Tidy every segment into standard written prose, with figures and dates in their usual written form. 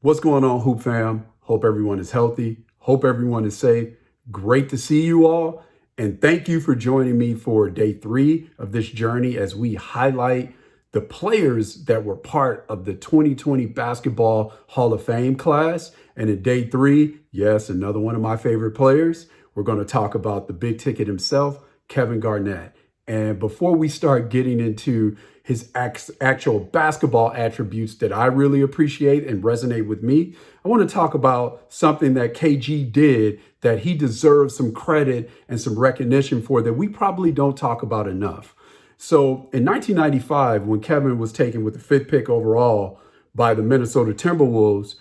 What's going on, Hoop fam? Hope everyone is healthy. Hope everyone is safe. Great to see you all. And thank you for joining me for day 3 of this journey as we highlight the players that were part of the 2020 Basketball Hall of Fame class. And in day 3, yes, another one of my favorite players, we're going to talk about the big ticket himself, Kevin Garnett. And before we start getting into his actual basketball attributes that I really appreciate and resonate with me, I want to talk about something that KG did that he deserves some credit and some recognition for that we probably don't talk about enough. So in 1995, when Kevin was taken with the 5th pick overall by the Minnesota Timberwolves,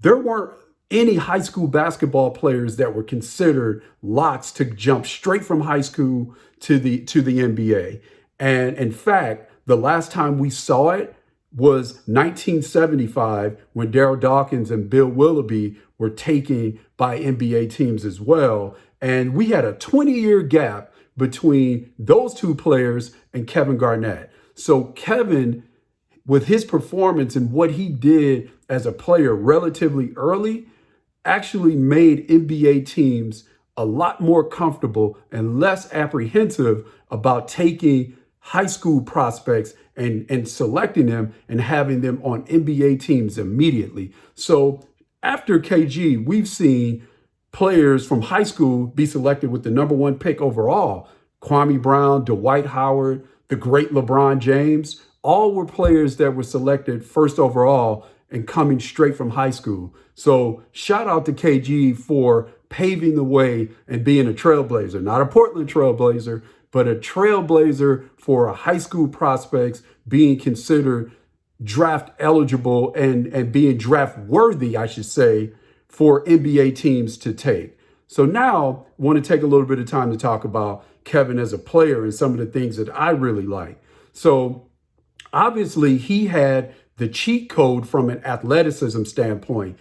there weren't any high school basketball players that were considered locks to jump straight from high school to the NBA. And in fact, the last time we saw it was 1975 when Darryl Dawkins and Bill Willoughby were taken by NBA teams as well. And we had a 20-year gap between those two players and Kevin Garnett. So Kevin, with his performance and what he did as a player relatively early, actually made NBA teams a lot more comfortable and less apprehensive about taking high school prospects and selecting them and having them on NBA teams immediately. So after KG, we've seen players from high school be selected with the #1 pick overall. Kwame Brown, Dwight Howard, the great LeBron James, all were players that were selected first overall and coming straight from high school. So shout out to KG for paving the way and being a trailblazer, not a Portland trailblazer, but a trailblazer for high school prospects being considered draft eligible and being draft worthy, I should say, for NBA teams to take. So now I want to take a little bit of time to talk about Kevin as a player and some of the things that I really like. So obviously he had the cheat code from an athleticism standpoint.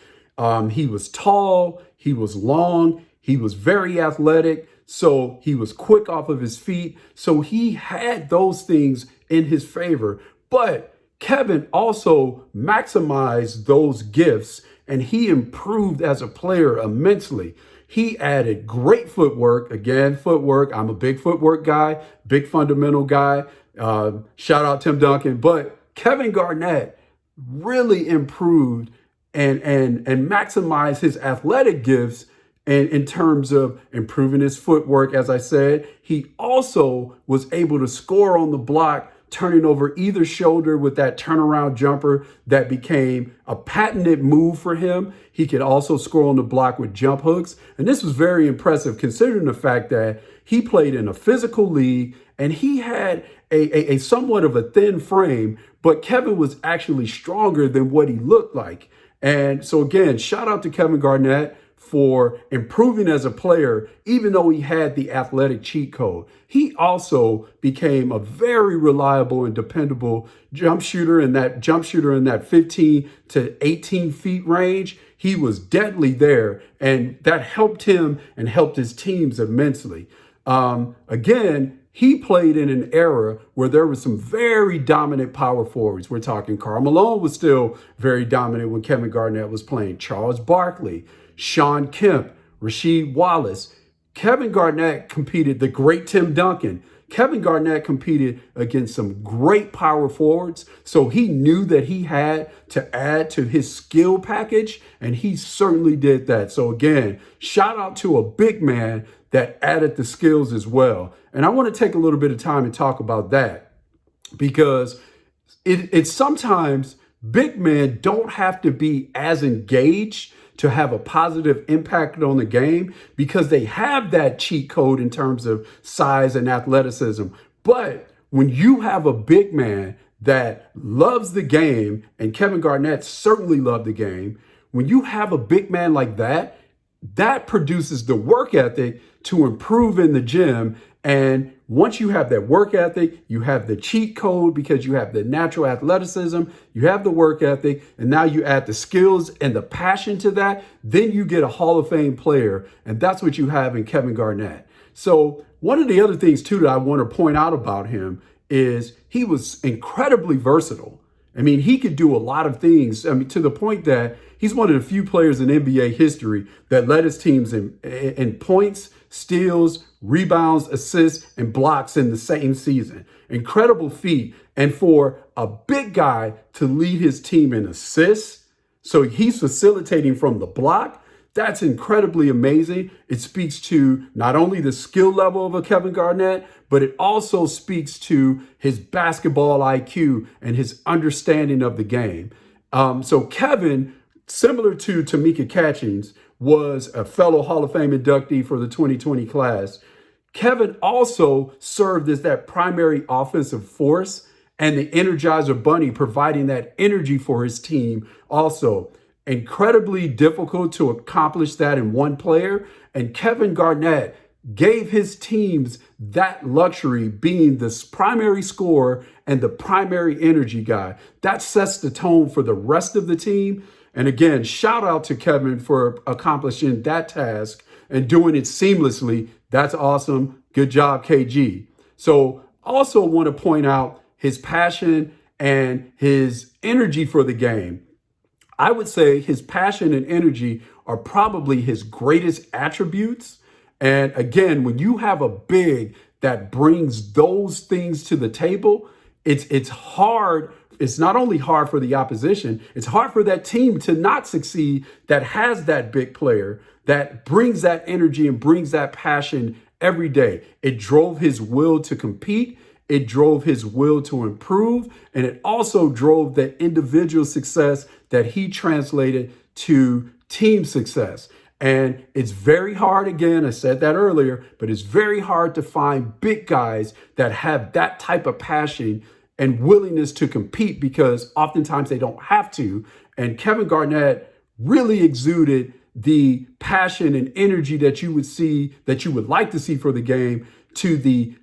He was tall, he was long, he was very athletic, so he was quick off of his feet. So he had those things in his favor. But Kevin also maximized those gifts and he improved as a player immensely. He added great footwork. Again, footwork. I'm a big footwork guy, big fundamental guy. Shout out Tim Duncan. But Kevin Garnett really improved and maximized his athletic gifts. And in terms of improving his footwork, as I said, he also was able to score on the block, turning over either shoulder with that turnaround jumper that became a patented move for him. He could also score on the block with jump hooks. And this was very impressive considering the fact that he played in a physical league and he had a somewhat of a thin frame, but Kevin was actually stronger than what he looked like. And so again, shout out to Kevin Garnett for improving as a player, even though he had the athletic cheat code. He also became a very reliable and dependable jump shooter in that 15 to 18 feet range. He was deadly there, and that helped him and helped his teams immensely. Again, he played in an era where there were some very dominant power forwards. We're talking Karl Malone was still very dominant when Kevin Garnett was playing. Charles Barkley, Sean Kemp, Rasheed Wallace. Kevin Garnett competed, the great Tim Duncan. Kevin Garnett competed against some great power forwards. So he knew that he had to add to his skill package, and he certainly did that. So again, shout out to a big man that added the skills as well. And I want to take a little bit of time and talk about that because it's sometimes big men don't have to be as engaged to have a positive impact on the game because they have that cheat code in terms of size and athleticism. But when you have a big man that loves the game, and Kevin Garnett certainly loved the game, when you have a big man like that, that produces the work ethic to improve in the gym. And once you have that work ethic, you have the cheat code because you have the natural athleticism, you have the work ethic, and now you add the skills and the passion to that, then you get a Hall of Fame player. And that's what you have in Kevin Garnett. So one of the other things too that I want to point out about him is he was incredibly versatile. I mean, he could do a lot of things. I mean, to the point that he's one of the few players in NBA history that led his teams in points, steals, rebounds, assists, and blocks in the same season. Incredible feat. And for a big guy to lead his team in assists, so he's facilitating from the block, that's incredibly amazing. It speaks to not only the skill level of a Kevin Garnett, but it also speaks to his basketball IQ and his understanding of the game. So Kevin, similar to Tamika Catchings, was a fellow Hall of Fame inductee for the 2020 class. Kevin also served as that primary offensive force and the Energizer Bunny, providing that energy for his team also. Incredibly difficult to accomplish that in one player. And Kevin Garnett gave his teams that luxury, being this primary scorer and the primary energy guy. That sets the tone for the rest of the team. And again, shout out to Kevin for accomplishing that task and doing it seamlessly. That's awesome. Good job, KG. So also want to point out his passion and his energy for the game. I would say his passion and energy are probably his greatest attributes. And again, when you have a big that brings those things to the table, it's hard. It's not only hard for the opposition, it's hard for that team to not succeed that has that big player that brings that energy and brings that passion every day. It drove his will to compete. It drove his will to improve, and it also drove that individual success that he translated to team success. And it's very hard, again, I said that earlier, but it's very hard to find big guys that have that type of passion and willingness to compete, because oftentimes they don't have to. And Kevin Garnett really exuded the passion and energy that you would see, that you would like to see for the game, to the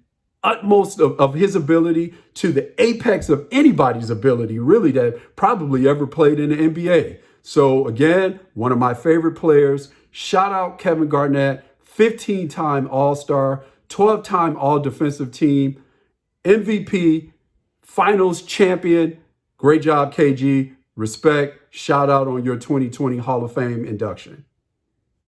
utmost of his ability, to the apex of anybody's ability, really, that probably ever played in the NBA. So again, one of my favorite players. Shout out Kevin Garnett, 15-time All-Star, 12-time All-Defensive Team, MVP, Finals champion. Great job, KG. Respect. Shout out on your 2020 Hall of Fame induction.